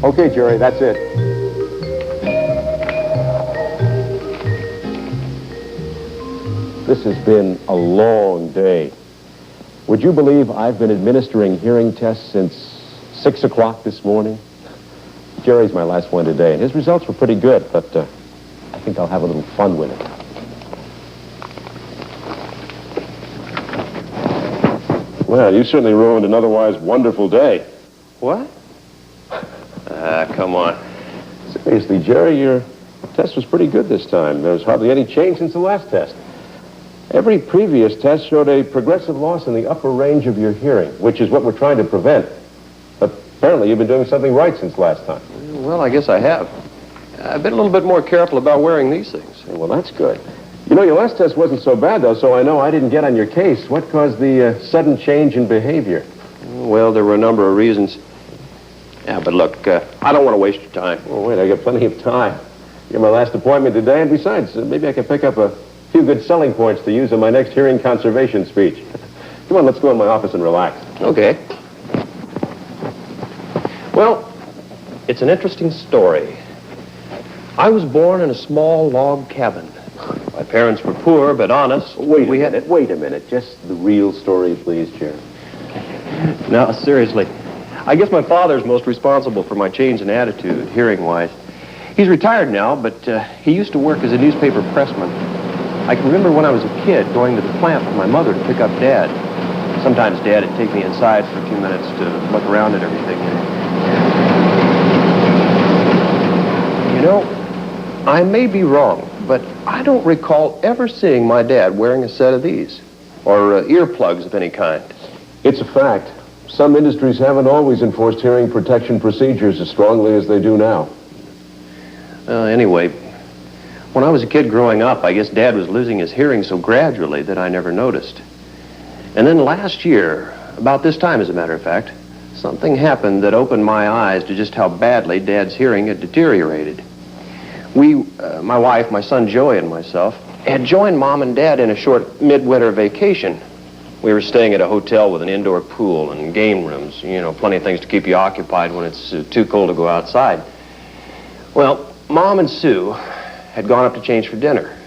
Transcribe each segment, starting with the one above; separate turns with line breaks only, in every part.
Okay, Jerry, that's it. This has been a long day. Would you believe I've been administering hearing tests since 6 o'clock this morning? Jerry's my last one today, and his results were pretty good, but I think I'll have a little fun with it. Well, you certainly ruined an otherwise wonderful day.
What? Come on.
Seriously, Jerry, your test was pretty good this time. There's hardly any change since the last test. Every previous test showed a progressive loss in the upper range of your hearing, which is what we're trying to prevent. But apparently you've been doing something right since last time.
Well, I guess I have. I've been a little bit more careful about wearing these things.
Well, that's good. You know, your last test wasn't so bad, though, so I know I didn't get on your case. What caused the sudden change in behavior?
Well, there were a number of reasons. Yeah, but look, I don't want to waste your time.
Oh, wait, I got plenty of time. You're my last appointment today, and besides, maybe I can pick up a few good selling points to use in my next hearing conservation speech. Come on, let's go in my office and relax.
Okay. Well, it's an interesting story. I was born in a small log cabin. My parents were poor but honest.
Wait a minute. Just the real story, please, Jerry.
No, seriously. I guess my father's most responsible for my change in attitude, hearing-wise. He's retired now, but he used to work as a newspaper pressman. I can remember when I was a kid going to the plant with my mother to pick up Dad. Sometimes Dad would take me inside for a few minutes to look around at everything. You know, I may be wrong, but I don't recall ever seeing my dad wearing a set of these, or earplugs of any kind.
It's a fact. Some industries haven't always enforced hearing protection procedures as strongly as they do now.
Anyway, when I was a kid growing up, I guess Dad was losing his hearing so gradually that I never noticed. And then last year, about this time as a matter of fact, something happened that opened my eyes to just how badly Dad's hearing had deteriorated. We, my wife, my son Joey, and myself, had joined Mom and Dad in a short midwinter vacation. We were staying at a hotel with an indoor pool and game rooms, you know, plenty of things to keep you occupied when it's too cold to go outside. Well, Mom and Sue had gone up to change for dinner,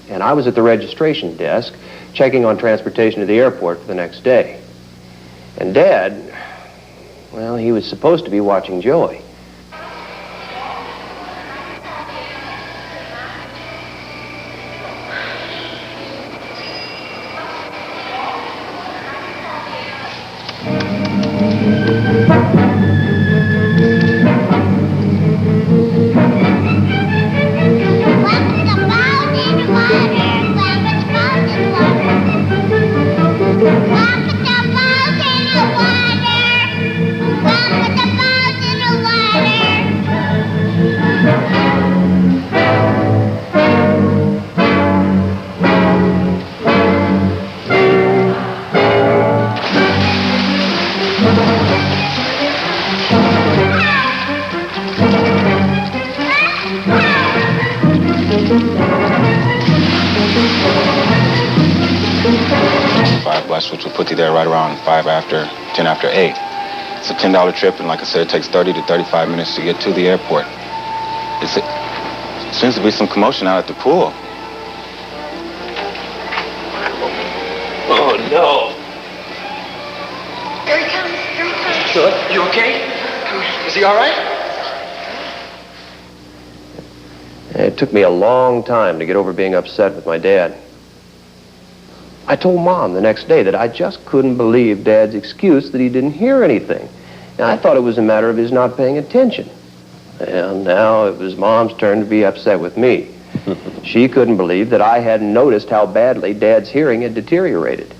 and I was at the registration desk checking on transportation to the airport for the next day. And Dad, well, he was supposed to be watching Joey.
Which will put you there right around 10 after 8. It's a $10 trip, and like I said, it takes 30 to 35 minutes to get to the airport. There seems to be some commotion out at the pool.
Oh, no.
Here he comes.
Philip, you okay? Is he all right? It took me a long time to get over being upset with my dad. I told Mom the next day that I just couldn't believe Dad's excuse that he didn't hear anything. And I thought it was a matter of his not paying attention. And now it was Mom's turn to be upset with me. She couldn't believe that I hadn't noticed how badly Dad's hearing had deteriorated.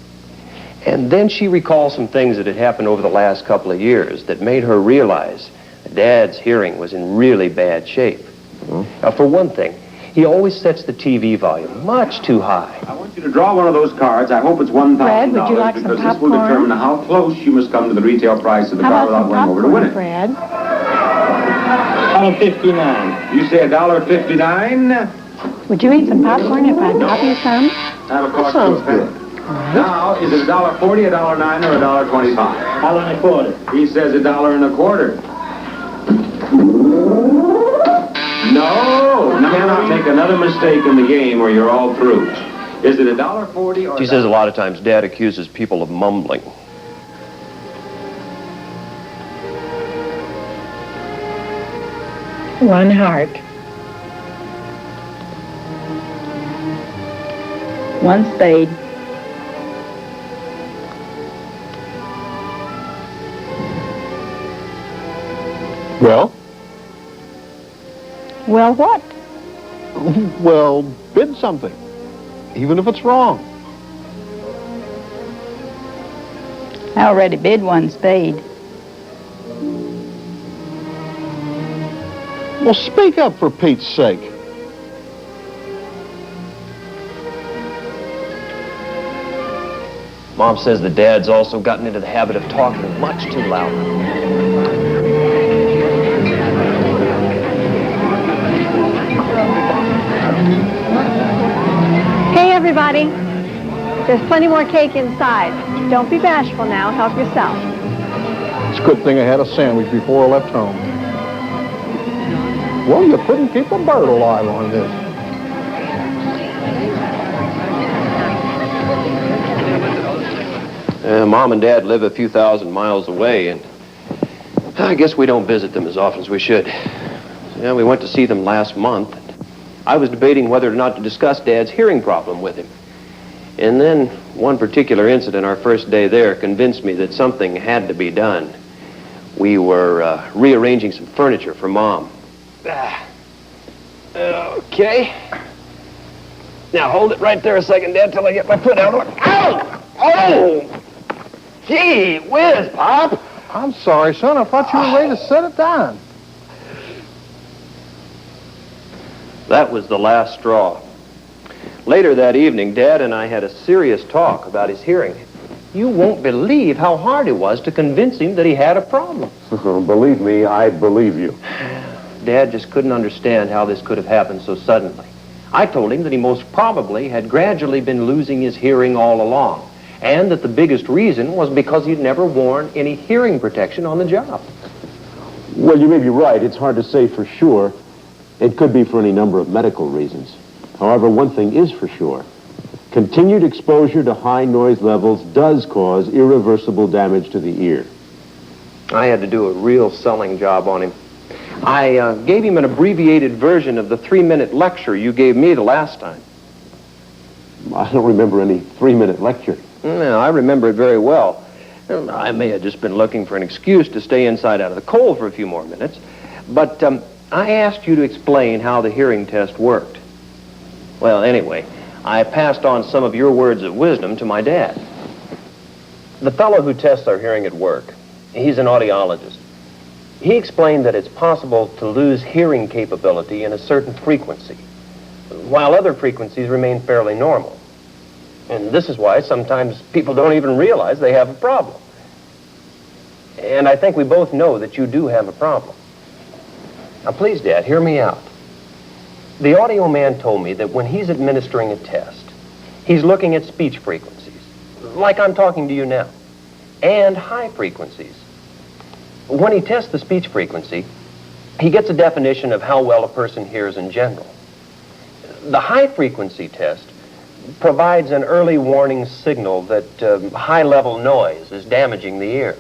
And then she recalled some things that had happened over the last couple of years that made her realize that Dad's hearing was in really bad shape. Now, for one thing, he always sets the TV volume much too high.
I want you to draw one of those cards. I hope it's $1,000.
Fred, would you like some
because this will
popcorn?
determine how close you must come to the retail price of the
How
car
about
without
some
going over to win
popcorn,
it.
Fred?
$1.59.
You say $1.59?
Would you eat some popcorn if I bought you some?
Have a cost
sounds
to a penny. Now, is it $1.40, $1.09, or $1.25?
$1.25.
He says $1.25. No, you cannot make another mistake in the game or you're all through. Is it $1.40 or...
She says a lot of times Dad accuses people of mumbling.
One heart. One spade.
Well?
Well, what?
Well, bid something, even if it's wrong.
I already bid one spade.
Well, speak up for Pete's sake.
Mom says that Dad's also gotten into the habit of talking much too loud.
Hey, everybody. There's plenty more cake inside. Don't be bashful now. Help yourself.
It's a good thing I had a sandwich before I left home. Well, you couldn't keep a bird alive on this.
Mom and Dad live a few thousand miles away, and I guess we don't visit them as often as we should. Yeah, we went to see them last month. I was debating whether or not to discuss Dad's hearing problem with him. And then one particular incident our first day there convinced me that something had to be done. We were rearranging some furniture for Mom. Okay. Now hold it right there a second, Dad, till I get my foot out of it. Ow! Oh! Gee whiz, Pop!
I'm sorry, son. I thought you were ready to set it down.
That was the last straw. Later that evening, Dad and I had a serious talk about his hearing. You won't believe how hard it was to convince him that he had a problem.
Believe me, I believe you.
Dad just couldn't understand how this could have happened so suddenly. I told him that he most probably had gradually been losing his hearing all along, and that the biggest reason was because he'd never worn any hearing protection on the job.
Well, you may be right. It's hard to say for sure. It could be for any number of medical reasons. However, one thing is for sure. Continued exposure to high noise levels does cause irreversible damage to the ear.
I had to do a real selling job on him. I gave him an abbreviated version of the 3-minute lecture you gave me the last time.
I don't remember any 3-minute lecture.
No, I remember it very well. I may have just been looking for an excuse to stay inside out of the cold for a few more minutes. But I asked you to explain how the hearing test worked. Well, anyway, I passed on some of your words of wisdom to my dad. The fellow who tests our hearing at work, he's an audiologist. He explained that it's possible to lose hearing capability in a certain frequency, while other frequencies remain fairly normal. And this is why sometimes people don't even realize they have a problem. And I think we both know that you do have a problem. Now, please, Dad, hear me out. The audio man told me that when he's administering a test, he's looking at speech frequencies, like I'm talking to you now, and high frequencies. When he tests the speech frequency, he gets a definition of how well a person hears in general. The high frequency test provides an early warning signal that high-level noise is damaging the ear.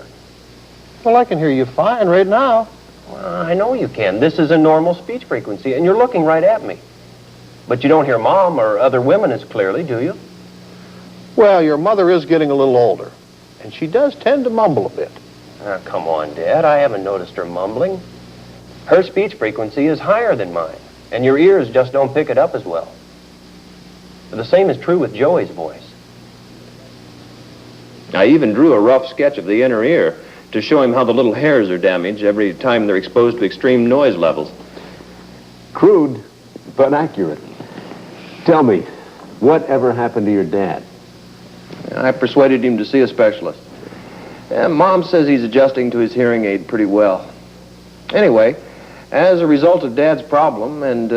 Well, I can hear you fine right now.
Well, I know you can. This is a normal speech frequency, and you're looking right at me. But you don't hear Mom or other women as clearly, do you?
Well, your mother is getting a little older, and she does tend to mumble a bit.
Come on, Dad. I haven't noticed her mumbling. Her speech frequency is higher than mine, and your ears just don't pick it up as well. The same is true with Joey's voice. I even drew a rough sketch of the inner ear to show him how the little hairs are damaged every time they're exposed to extreme noise levels.
Crude, but accurate. Tell me, whatever happened to your dad?
I persuaded him to see a specialist. Mom says he's adjusting to his hearing aid pretty well. Anyway, as a result of Dad's problem and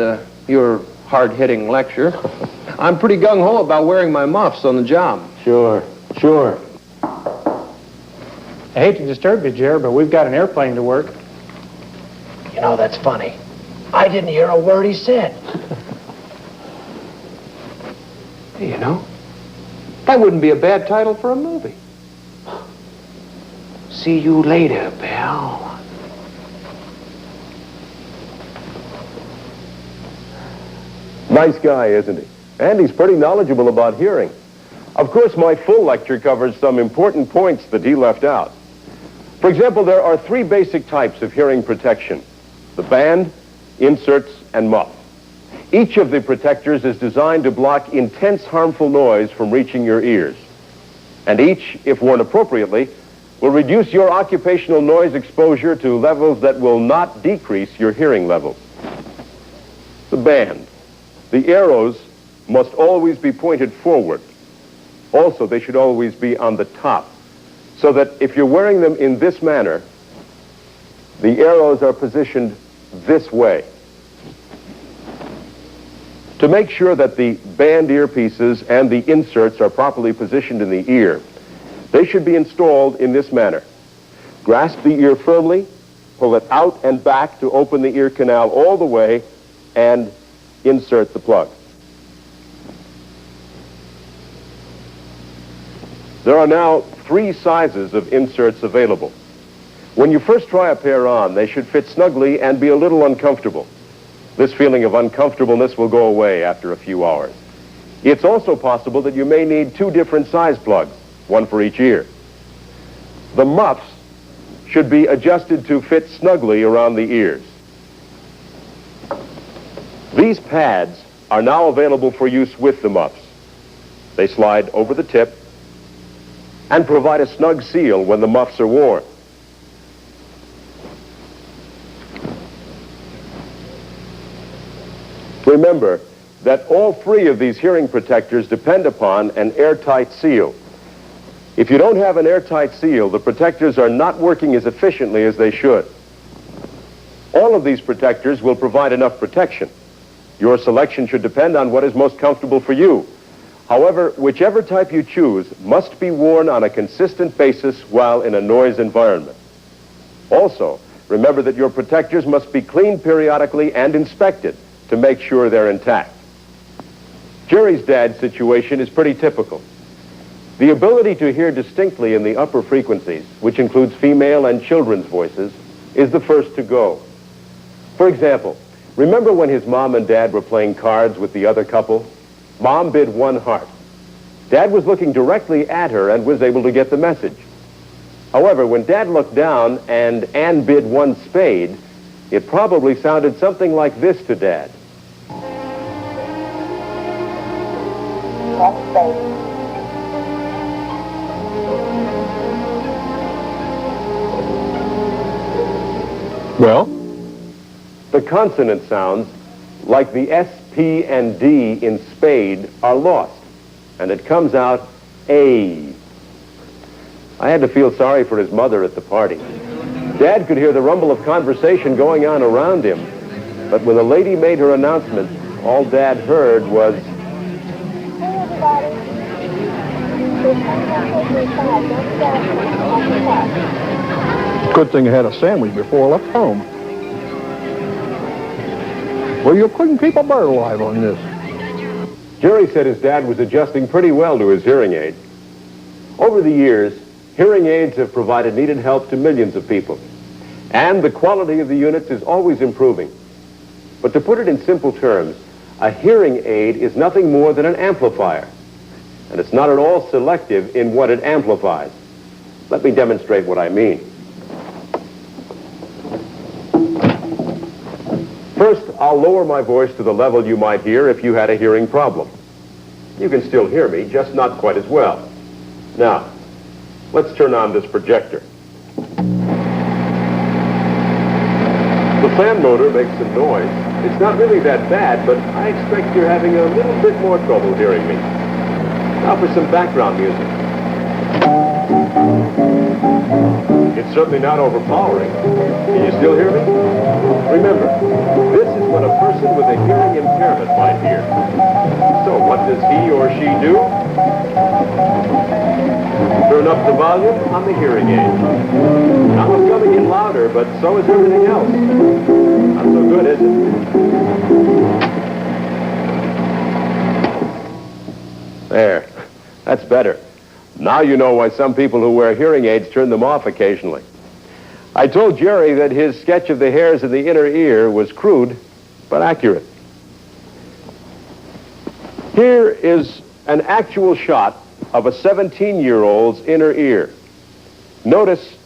your hard-hitting lecture, I'm pretty gung-ho about wearing my muffs on the job.
Sure.
I hate to disturb you, Jer, but we've got an airplane to work. know, that's funny. I didn't hear a word he said.
You know, that wouldn't be a bad title for a movie.
See you later, pal.
Nice guy, isn't he? And he's pretty knowledgeable about hearing. Of course, my full lecture covers some important points that he left out. For example, there are 3 basic types of hearing protection: the band, inserts, and muff. Each of the protectors is designed to block intense harmful noise from reaching your ears. And each, if worn appropriately, will reduce your occupational noise exposure to levels that will not decrease your hearing levels. The band. The arrows must always be pointed forward. Also, they should always be on the top, so that if you're wearing them in this manner, the arrows are positioned this way. To make sure that the band earpieces and the inserts are properly positioned in the ear, they should be installed in this manner. Grasp the ear firmly, pull it out and back to open the ear canal all the way, and insert the plug. There are now 3 sizes of inserts available. When you first try a pair on, they should fit snugly and be a little uncomfortable. This feeling of uncomfortableness will go away after a few hours. It's also possible that you may need 2 different size plugs, one for each ear. The muffs should be adjusted to fit snugly around the ears. These pads are now available for use with the muffs. They slide over the tip and provide a snug seal when the muffs are worn. Remember that all 3 of these hearing protectors depend upon an airtight seal. If you don't have an airtight seal, the protectors are not working as efficiently as they should. All of these protectors will provide enough protection. Your selection should depend on what is most comfortable for you. However, whichever type you choose must be worn on a consistent basis while in a noise environment. Also, remember that your protectors must be cleaned periodically and inspected to make sure they're intact. Jerry's dad's situation is pretty typical. The ability to hear distinctly in the upper frequencies, which includes female and children's voices, is the first to go. For example, remember when his mom and dad were playing cards with the other couple? Mom bid 1 heart. Dad was looking directly at her and was able to get the message. However, when Dad looked down and Ann bid 1 spade, it probably sounded something like this to Dad.
Well?
The consonant sounds, like the S, P, and D in spade, are lost, and it comes out A. I had to feel sorry for his mother at the party. Dad could hear the rumble of conversation going on around him, but when the lady made her announcement, all Dad heard was,
Hey, everybody.
Good thing I had a sandwich before I left home. Well, you're couldn't keep a bird alive on this.
Jerry said his dad was adjusting pretty well to his hearing aid. Over the years, hearing aids have provided needed help to millions of people, and the quality of the units is always improving. But to put it in simple terms, a hearing aid is nothing more than an amplifier, and it's not at all selective in what it amplifies. Let me demonstrate what I mean. First, I'll lower my voice to the level you might hear if you had a hearing problem. You can still hear me, just not quite as well. Now, let's turn on this projector. The fan motor makes some noise. It's not really that bad, but I expect you're having a little bit more trouble hearing me. Now for some background music. It's certainly not overpowering. Can you still hear me? Remember, this is what a person with a hearing impairment might hear. So what does he or she do? Turn up the volume on the hearing aid. Now it's coming in louder, but so is everything else. good, is it? There. That's better. Now you know why some people who wear hearing aids turn them off occasionally. I told Jerry that his sketch of the hairs in the inner ear was crude, but accurate. Here is an actual shot of a 17-year-old's inner ear. Notice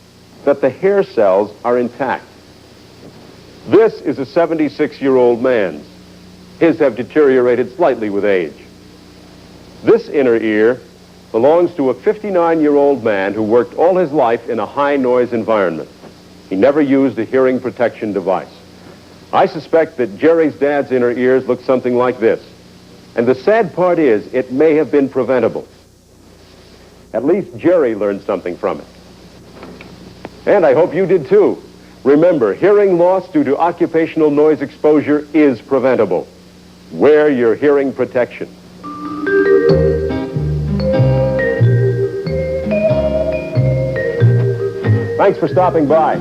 that the hair cells are intact. This is a 76-year-old man's. His have deteriorated slightly with age. This inner ear belongs to a 59-year-old man who worked all his life in a high-noise environment. He never used a hearing protection device. I suspect that Jerry's dad's inner ears look something like this. And the sad part is, it may have been preventable. At least Jerry learned something from it. And I hope you did too. Remember, hearing loss due to occupational noise exposure is preventable. Wear your hearing protection. Thanks for stopping by.